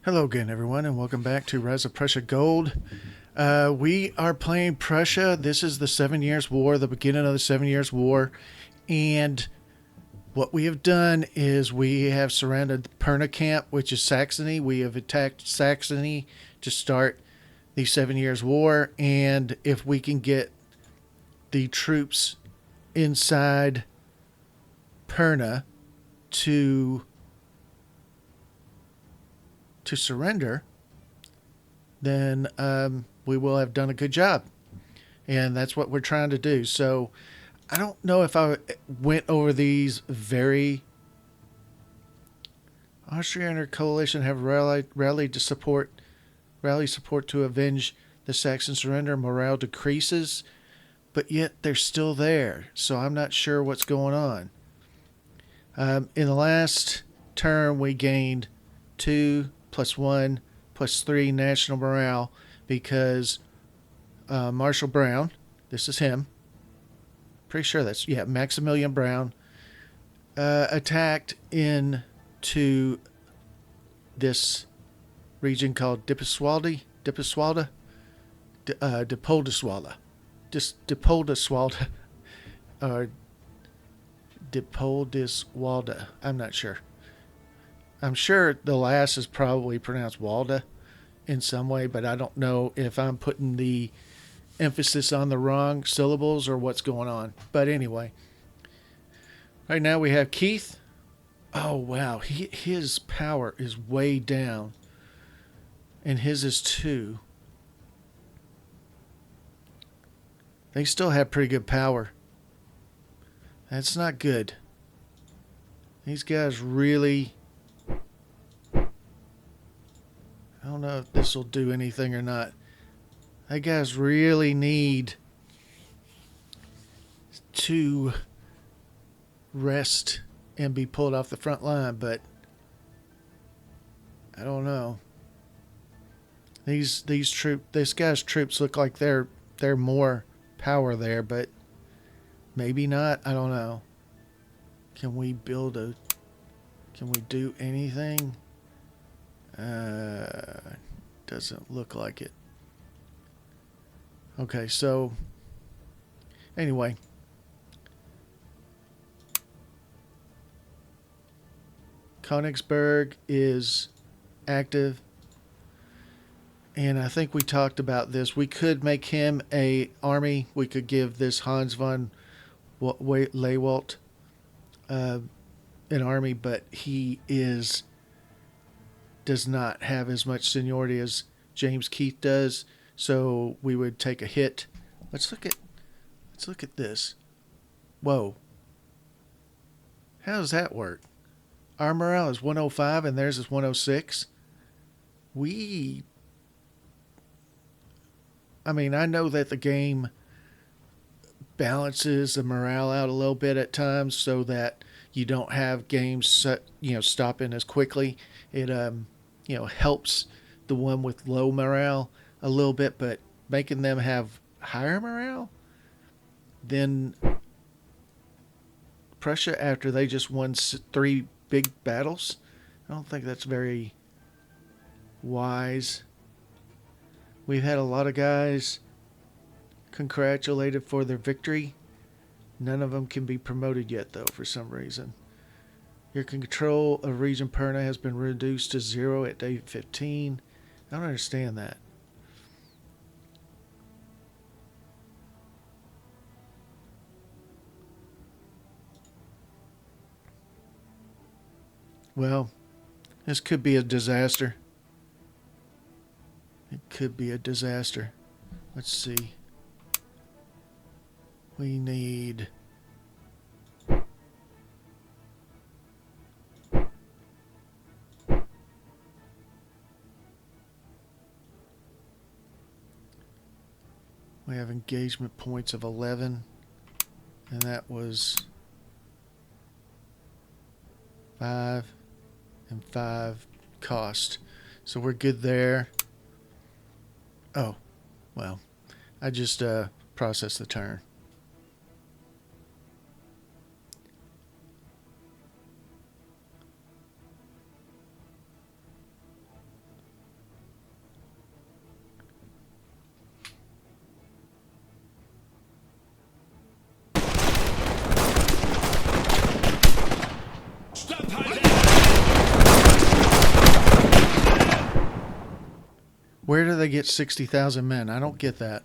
Hello again, everyone, and welcome back to Rise of Prussia Gold. We are playing Prussia. This is the 7 Years' War, the beginning of the 7 Years' War. And what we have done is we have surrounded the Perna camp, which is Saxony. We have attacked Saxony to start the 7 Years' War. And if we can get the troops inside Perna to surrender, then we will have done a good job. And that's what we're trying to do. So I don't know if I went over these very. Austria and her coalition have rallied to support to avenge the Saxon surrender. Morale decreases, but yet they're still there. So I'm not sure what's going on. In the last term, we gained 2 plus 1 plus 3 national morale because Marshall Brown, this is him, pretty sure that's, yeah, Maximilian Brown, attacked into this region called Dippoldiswalde, Dippoldiswalde, or Dippoldiswalde. I'm not sure. I'm sure the last is probably pronounced Walda in some way, but I don't know if I'm putting the emphasis on the wrong syllables or what's going on. But anyway, right now we have Keith. Oh, wow. His power is way down, and his is 2. They still have pretty good power. That's not good. These guys really. I don't know if this will do anything or not. They guys really need to rest and be pulled off the front line, but I don't know. This guy's troops look like they're more power there, but maybe not. I don't know. Can we do anything? Doesn't look like it. Okay, so anyway, Königsberg is active, and I think we talked about this. We could make him a army. We could give this Hans von Lewald an army, but he does not have as much seniority as James Keith does, so we would take a hit. Let's look at this. Whoa. How does that work? Our morale is 105 and theirs is 106. I know that the game balances the morale out a little bit at times so that you don't have games stopping as quickly. It helps the one with low morale a little bit, but making them have higher morale than Prussia after they just won 3 big battles, I don't think that's very wise. We've had a lot of guys congratulated for their victory. None of them can be promoted yet, though, for some reason. Your control of Region Perna has been reduced to 0 at day 15. I don't understand that. Well, this could be a disaster. It could be a disaster. Let's see. We need. We have engagement points of 11, and that was 5 and 5 cost. So we're good there. Oh, well, I just processed the turn. Where do they get 60,000 men? I don't get that.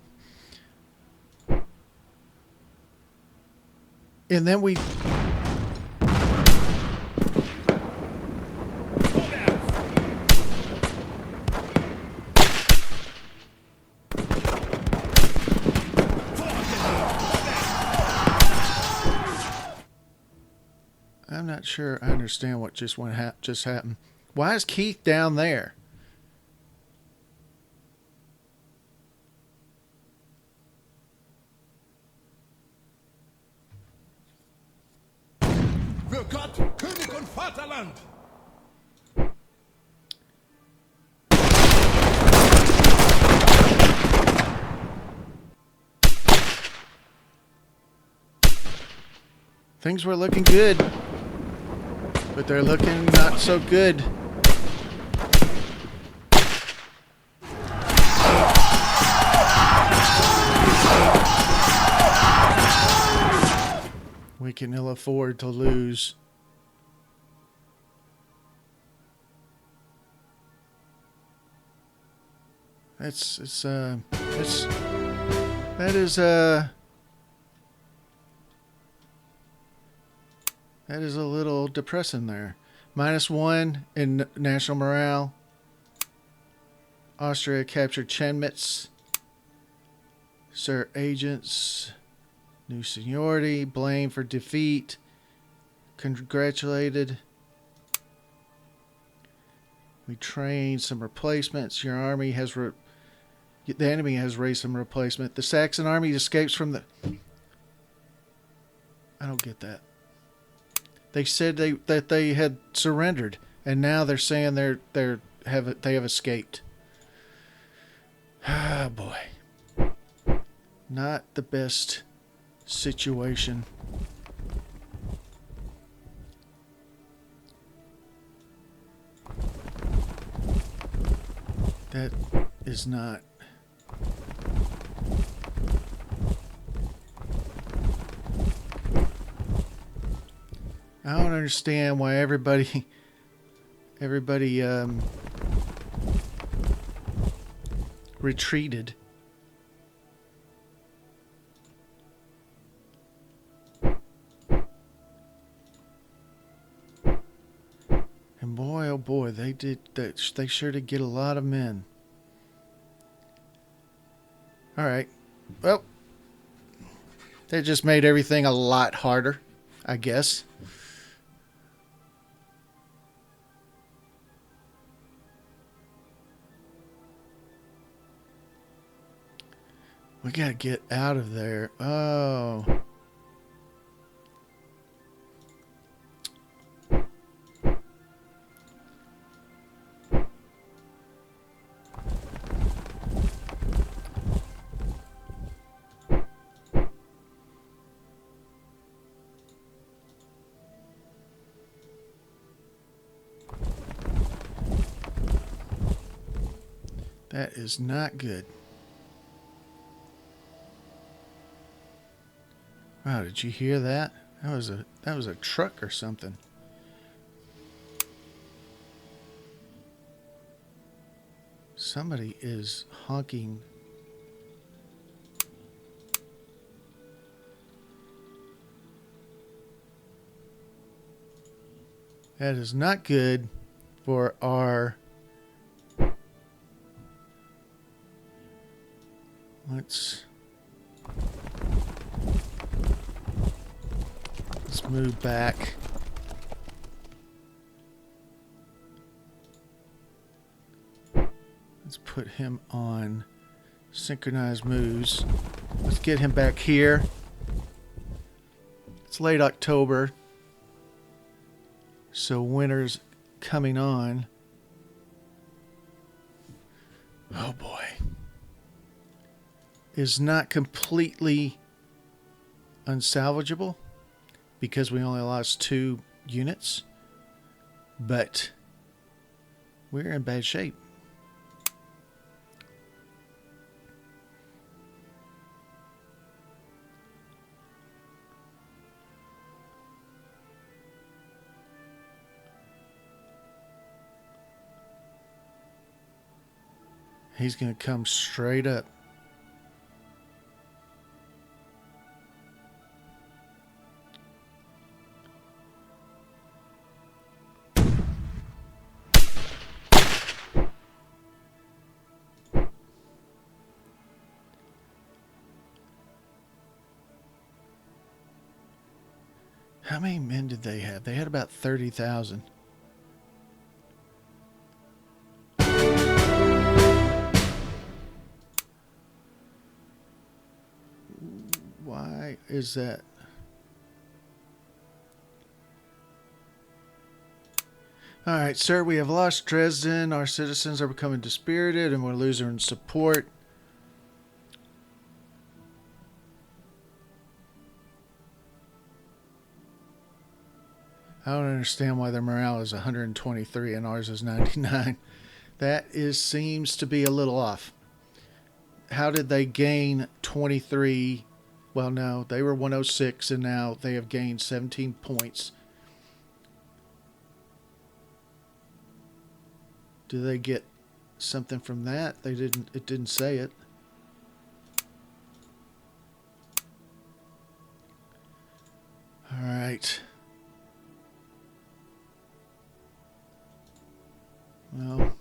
And then we... I'm not sure I understand what just happened. Why is Keith down there? Für Gott, König und Vaterland! Things were looking good, but they're looking not so good. We can ill afford to lose. That is a little depressing there. -1 in national morale. Austria captured Chenmitz. Sir agents. New seniority. Blame for defeat. Congratulated. We trained some replacements. Your army has... the enemy has raised some replacement. The Saxon army escapes from the... I don't get that. They said that they had surrendered, and now they're saying they have escaped. Ah, boy. Not the best situation. That is not. I don't understand why everybody retreated. And boy, oh boy, they sure did get a lot of men. All right. Well, that just made everything a lot harder, I guess. We gotta get out of there. Oh. That is not good. Wow, did you hear that? That was a truck or something. Somebody is honking. That is not good for our... Let's move back. Let's put him on synchronized moves. Let's get him back here. It's late October, so winter's coming on. Oh boy. Is not completely unsalvageable because we only lost 2 units, but we're in bad shape. He's going to come straight up. How many men did they have? They had about 30,000. Why is that? All right, sir, we have lost Dresden. Our citizens are becoming dispirited and we're losing support. I don't understand why their morale is 123 and ours is 99. That seems to be a little off. How did they gain 23? Well, no, they were 106 and now they have gained 17 points. Do they get something from that? It didn't say it. All right. Well,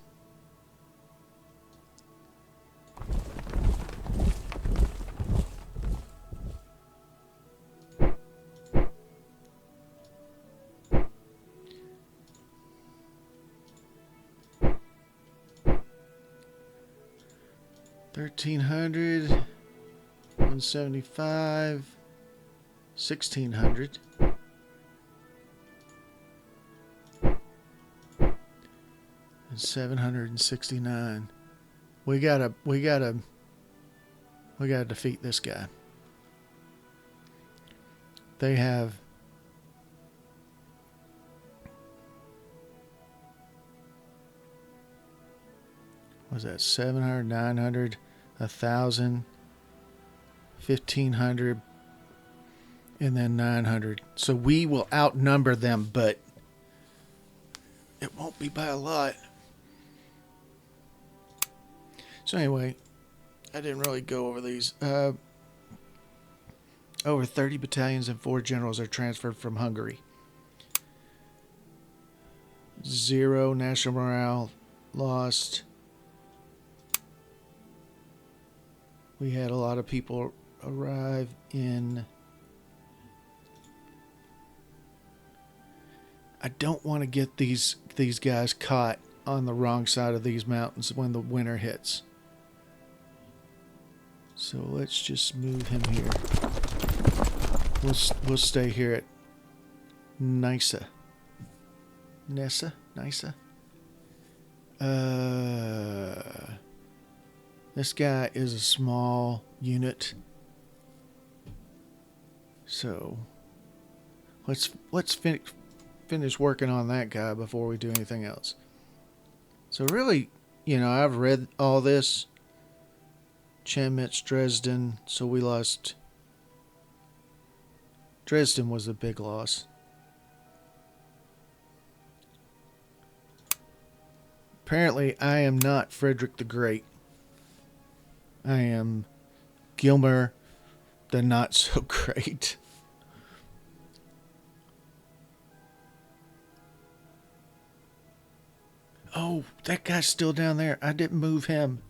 $1,300, 175, 1,600. And 769. We gotta defeat this guy. They have was that 700, 900, 1,000, 1,500, and then 900. So we will outnumber them, but it won't be by a lot. So anyway, I didn't really go over these. Over 30 battalions and 4 generals are transferred from Hungary. 0 national morale lost. We had a lot of people arrive in... I don't want to get these guys caught on the wrong side of these mountains when the winter hits. So let's just move him here. We'll stay here at Nysa. Nysa? This guy is a small unit. So let's finish working on that guy before we do anything else. So really, I've read all this. Chemnitz, Dresden. So we lost. Dresden was a big loss. Apparently, I am not Frederick the Great. I am Gilmer, the not so great. Oh, that guy's still down there. I didn't move him.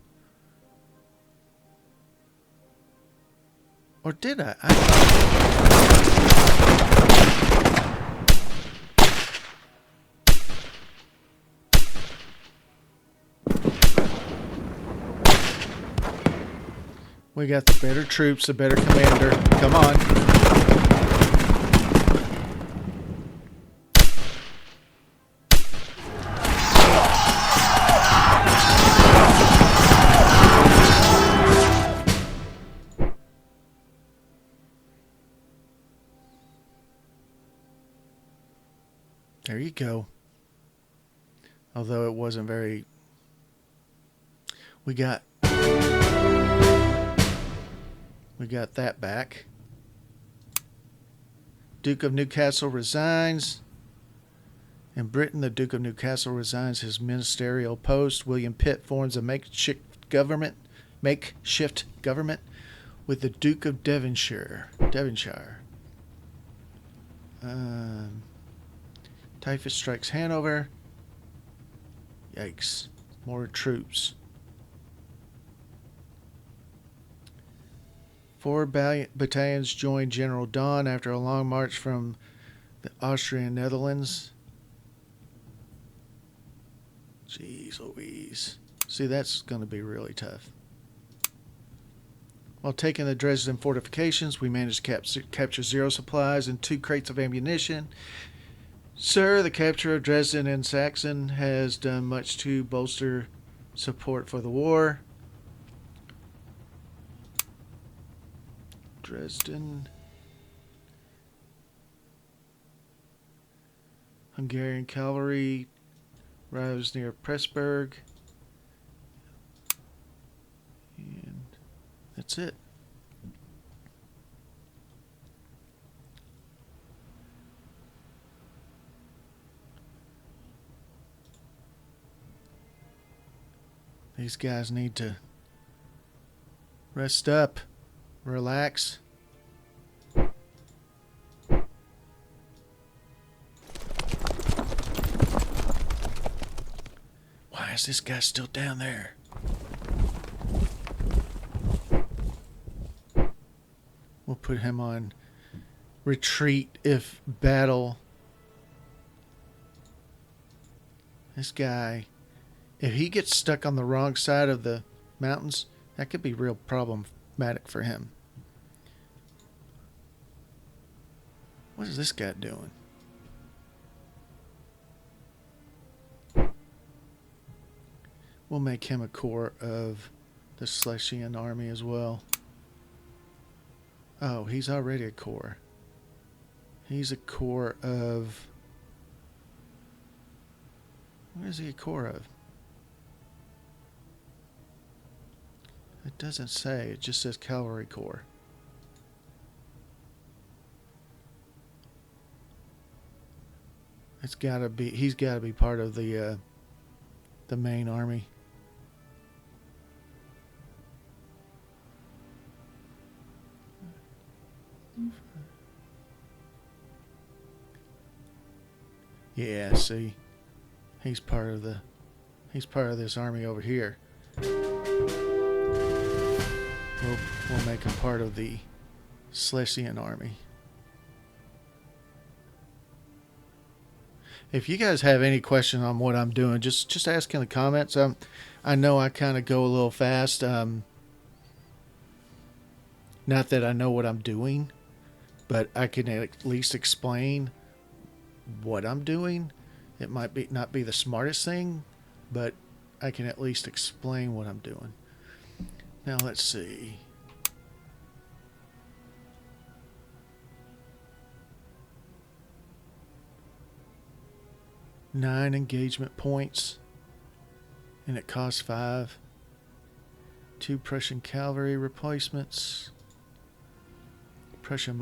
Or did I? We got the better troops, the better commander. Come on. There you go. Although it wasn't very... We got that back. Duke of Newcastle resigns. In Britain, the Duke of Newcastle resigns his ministerial post. William Pitt forms a makeshift makeshift government with the Duke of Devonshire. Typhus strikes Hanover. Yikes. More troops. 4 battalions joined General Daun after a long march from the Austrian Netherlands. Jeez Louise. See, that's going to be really tough. While taking the Dresden fortifications, we managed to capture 0 supplies and 2 crates of ammunition. Sir, the capture of Dresden and Saxon has done much to bolster support for the war. Dresden. Hungarian cavalry arrives near Pressburg. And that's it. These guys need to rest up, relax. Why is this guy still down there? We'll put him on retreat if battle. This guy, if he gets stuck on the wrong side of the mountains, that could be real problematic for him. What is this guy doing? We'll make him a corps of the Schlesian army as well. Oh, he's already a corps. He's a corps of... What is he a corps of? It doesn't say. It just says cavalry corps. It's gotta be. He's gotta be part of the main army. Yeah, see, he's part of this army over here. We'll make him part of the Schlesian army. If you guys have any question on what I'm doing, just ask in the comments. I know I kind of go a little fast. Not that I know what I'm doing, but I can at least explain what I'm doing. It might not be the smartest thing, but I can at least explain what I'm doing. Now let's see. Nine engagement points, and it costs 5. 2 Prussian cavalry replacements. Prussian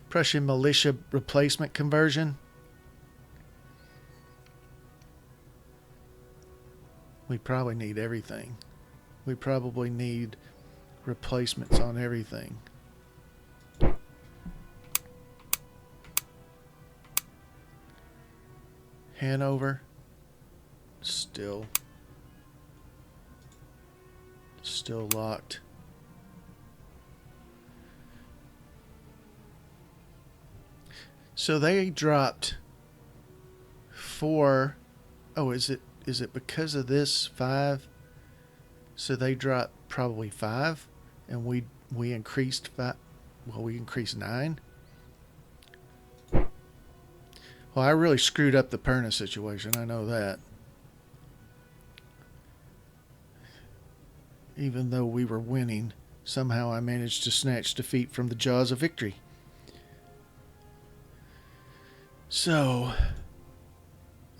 Prussian militia replacement conversion. We probably need everything. We probably need replacements on everything. Hanover, still locked. So they dropped 4. Oh, is it because of this 5? So they dropped probably 5, and we increased 5. Well, we increased 9. Well, I really screwed up the Perna situation. I know that. Even though we were winning, somehow I managed to snatch defeat from the jaws of victory. So,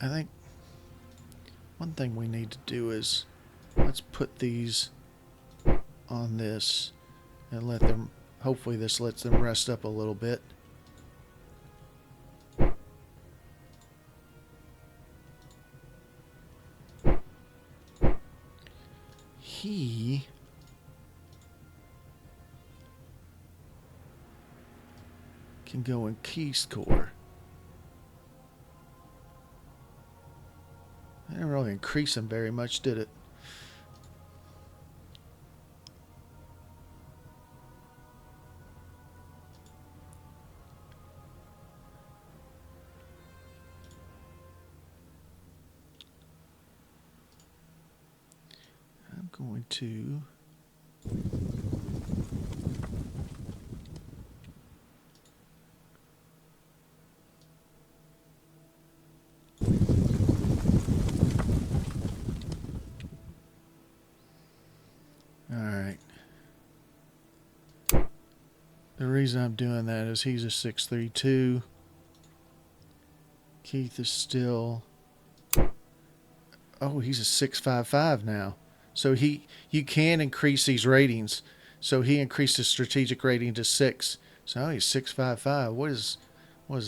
I think one thing we need to do is let's put these on this and let them, hopefully this lets them rest up a little bit. he can go in Keys Corps. It didn't really increase him very much, did it? I'm going to... Alright. The reason I'm doing that is he's a 632. Keith is still... Oh, he's a 655 now. So you can increase these ratings. So he increased his strategic rating to 6. So now he's 655. What is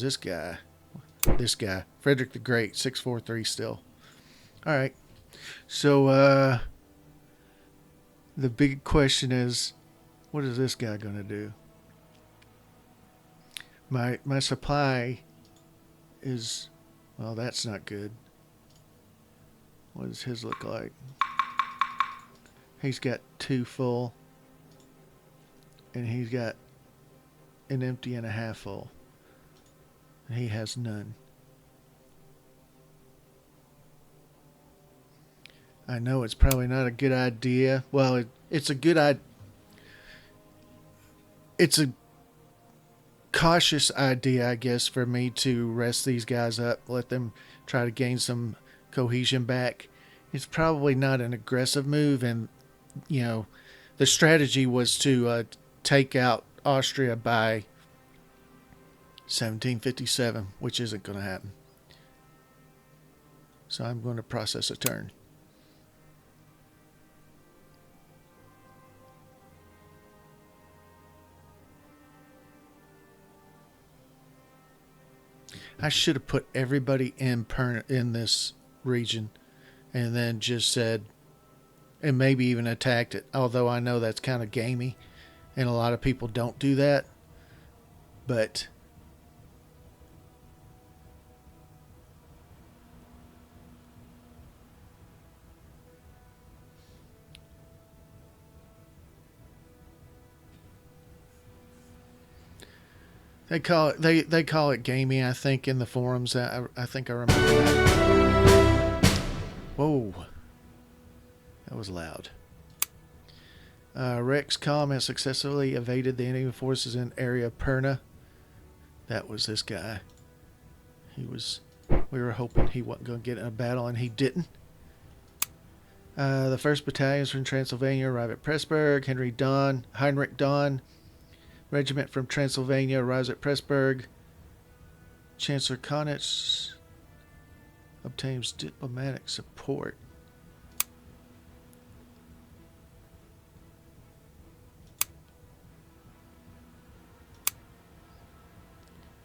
this guy? This guy. Frederick the Great, 643 still. Alright. So the big question is, what is this guy gonna do? My supply is, well, that's not good. What does his look like? He's got 2 full, and he's got an empty and a half full. And he has none. I know it's probably not a good idea. Well, it's a good idea. It's a cautious idea, I guess, for me to rest these guys up, let them try to gain some cohesion back. It's probably not an aggressive move, and you know, the strategy was to take out Austria by 1757, which isn't going to happen. So I'm going to process a turn. I should have put everybody in this region and then just said, and maybe even attacked it. Although I know that's kind of gamey and a lot of people don't do that. But they call it gamey, I think, in the forums. I think I remember that. Whoa. That was loud. Rex Com has successfully evaded the enemy forces in area of Perna. That was this guy. We were hoping he wasn't going to get in a battle, and he didn't. The 1st Battalions from Transylvania arrive at Pressburg. Heinrich Don Regiment from Transylvania arrives at Pressburg. Chancellor Konitz obtains diplomatic support.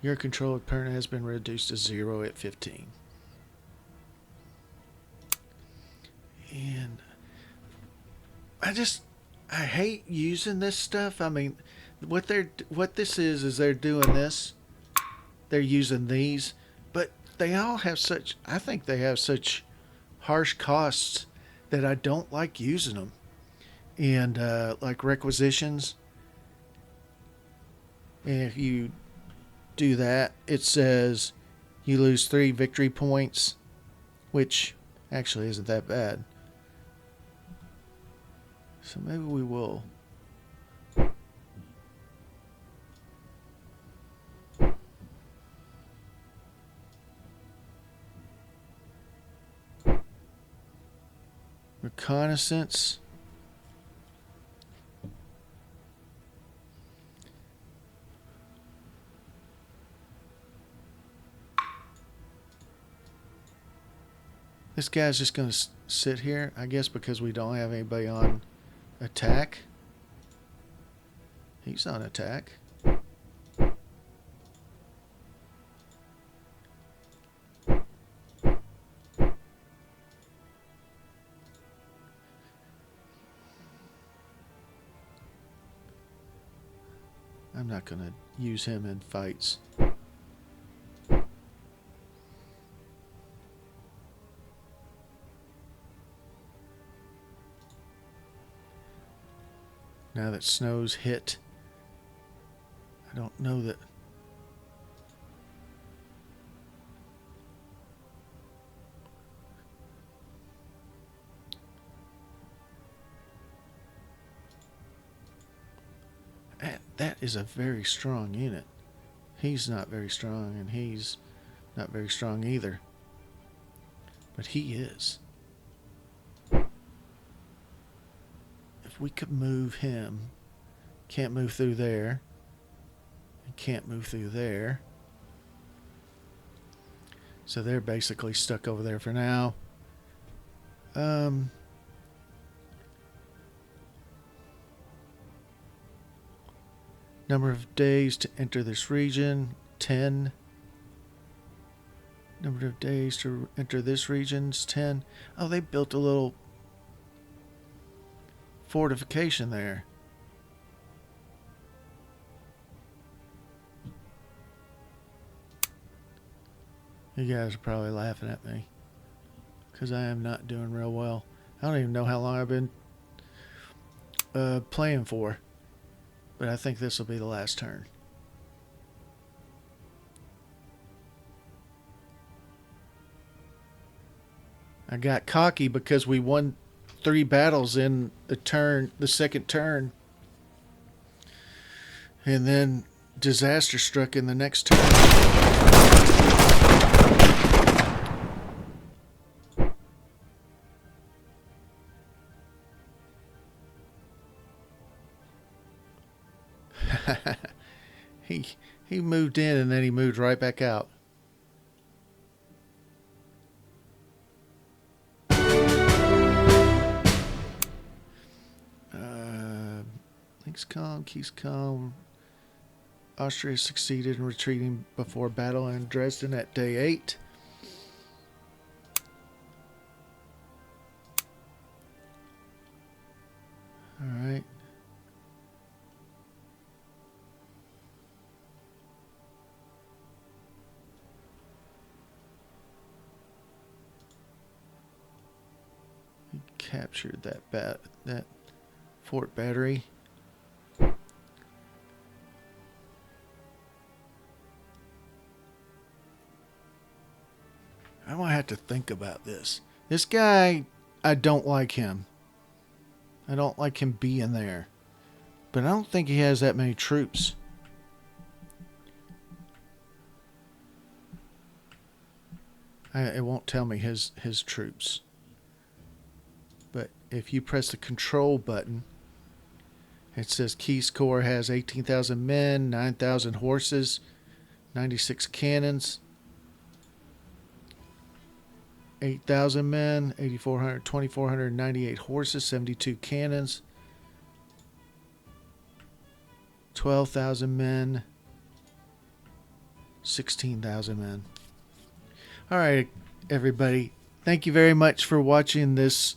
Your control of Perna has been reduced to 0 at 15. And I hate using this stuff. I mean, what this is they're doing this. They're using these, but they all have I think they have such harsh costs that I don't like using them. And like requisitions, and if you do that, it says you lose 3 victory points, which actually isn't that bad. So maybe we will. Reconnaissance. This guy's just going to sit here, I guess, because we don't have anybody on attack. He's on attack. I'm not going to use him in fights. Now that snow's hit, I don't know that... That is a very strong unit. He's not very strong, and he's not very strong either. But he is. If we could move him, can't move through there, and can't move through there. So they're basically stuck over there for now. Number of days to enter this region, 10. Number of days to enter this region's 10. Oh, they built a little fortification there. You guys are probably laughing at me because I am not doing real well. I don't even know how long I've been playing for. But I think this will be the last turn. I got cocky because we won 3 battles in the second turn. And then disaster struck in the next turn. He moved in and then he moved right back out. Links calm, keys calm. Austria succeeded in retreating before battle in Dresden at day 8. All right. He captured that fort battery. I might have to think about this. This guy, I don't like him. I don't like him being there. But I don't think he has that many troops. It won't tell me his troops. But if you press the control button, it says Keith's Corps has 18,000 men, 9,000 horses, 96 cannons, 8,000 men, 8,400, 2,498 horses, 72 cannons, 12,000 men, 16,000 men. All right, everybody. Thank you very much for watching this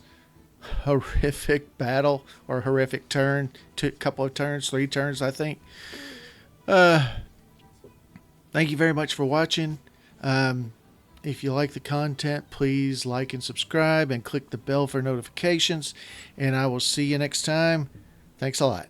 horrific battle or horrific turn. A couple of turns, 3 turns, I think. Thank you very much for watching. If you like the content, please like and subscribe and click the bell for notifications. And I will see you next time. Thanks a lot.